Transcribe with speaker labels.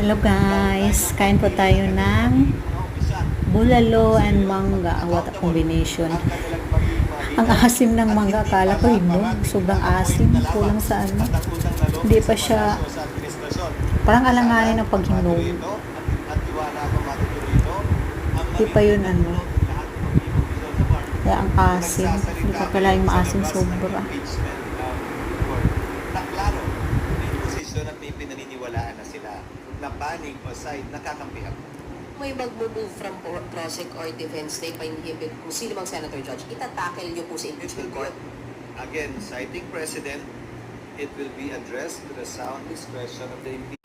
Speaker 1: Hello guys, kain po tayo ng bulalo and mangga. What a combination. Ang asim ng mangga, akala ko hinog. Sobrang asim, kulang sa ano. Hindi pa siya, parang alanganin ng paghinog. Hindi pa yun ano. Kaya ang asim, hindi pa pala yung maasim sobra.
Speaker 2: At may pinaniniwalaan na sila na panig o side nakakampihan.
Speaker 3: May mag-move from prosec or defense na ipa-inhibit kung sino mang senator judge, itatackle niyo po sa impeachment court?
Speaker 2: Again, citing precedent, it will be addressed to the sound discretion of the impeachment.